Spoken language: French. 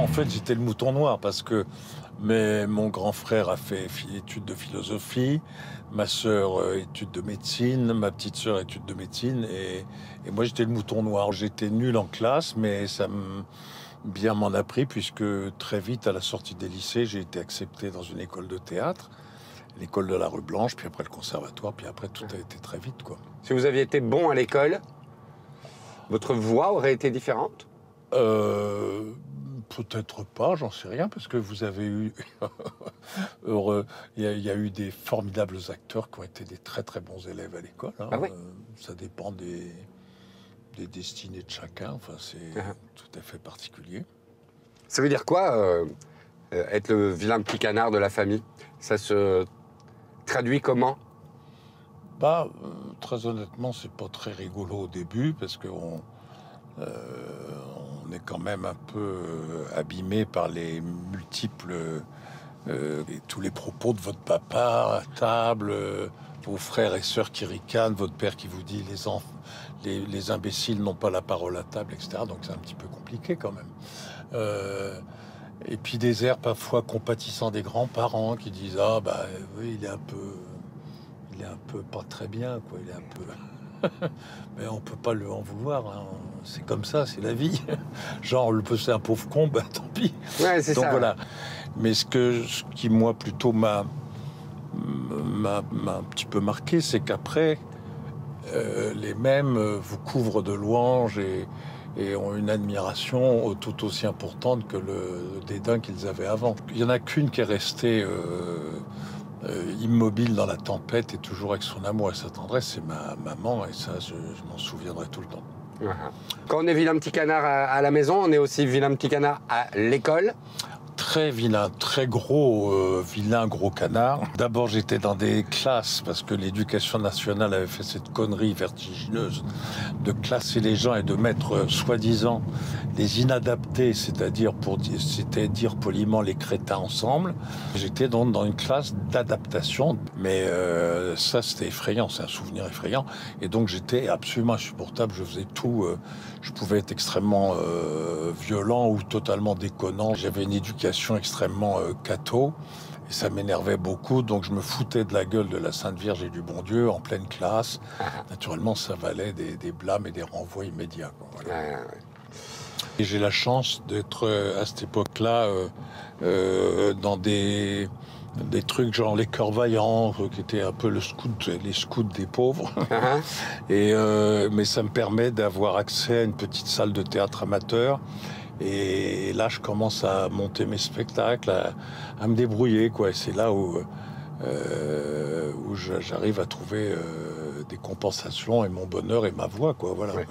fait, j'étais le mouton noir parce que mon grand frère a fait études de philosophie, ma sœur études de médecine, ma petite sœur études de médecine et moi j'étais le mouton noir. J'étais nul en classe, mais bien m'en a pris puisque très vite à la sortie des lycées, j'ai été accepté dans une école de théâtre, l'école de la rue Blanche, puis après le conservatoire, puis après tout a été très vite, quoi. Si vous aviez été bon à l'école, votre voix aurait été différente? Peut-être pas, j'en sais rien, parce que vous avez eu... Il y a eu des formidables acteurs qui ont été des très très bons élèves à l'école. Hein. Ah oui. Ça dépend des destinées de chacun, enfin c'est tout à fait particulier. Ça veut dire quoi, être le vilain petit canard de la famille? Ça se traduit comment? Très honnêtement, c'est pas très rigolo au début, parce qu'on on est quand même un peu abîmé par les multiples et tous les propos de votre papa à table, vos frères et sœurs qui ricanent, votre père qui vous dit les imbéciles n'ont pas la parole à table, etc. Donc c'est un petit peu compliqué quand même. Et puis des airs parfois compatissants des grands-parents qui disent oui, il est un peu pas très bien, quoi. Il est un peu... Mais on peut pas en vouloir, hein. C'est comme ça, c'est la vie. Genre, c'est un pauvre con, tant pis. Ouais, c'est ça. Donc voilà. Mais ce qui, moi, plutôt m'a un petit peu marqué, c'est qu'après, les mêmes vous couvrent de louanges et ont une admiration tout aussi importante que le dédain qu'ils avaient avant. Il y en a qu'une qui est restée... immobile dans la tempête et toujours avec son amour et sa tendresse, c'est ma maman, et ça, je m'en souviendrai tout le temps. Quand on est vilain petit canard à la maison, on est aussi vilain petit canard à l'école? Très vilain, très gros, vilain gros canard. D'abord, j'étais dans des classes, parce que l'éducation nationale avait fait cette connerie vertigineuse de classer les gens et de mettre, soi-disant, les inadaptés, c'est-à-dire dire poliment les crétins ensemble. J'étais donc dans une classe d'adaptation, mais ça, c'était effrayant, c'est un souvenir effrayant. Et donc, j'étais absolument insupportable, je faisais tout, je pouvais être extrêmement violent ou totalement déconnant. J'avais une éducation extrêmement catho, et ça m'énervait beaucoup, donc je me foutais de la gueule de la Sainte Vierge et du bon Dieu en pleine classe. Naturellement, ça valait des blâmes et des renvois immédiats, quoi. Voilà. Et j'ai la chance d'être à cette époque-là dans des trucs genre les Cœurs Vaillants, qui étaient un peu les scouts des pauvres. Mais ça me permet d'avoir accès à une petite salle de théâtre amateur. Et là, je commence à monter mes spectacles, à me débrouiller, quoi. Et c'est là où j'arrive à trouver des compensations et mon bonheur et ma voix, quoi. Voilà. Ouais.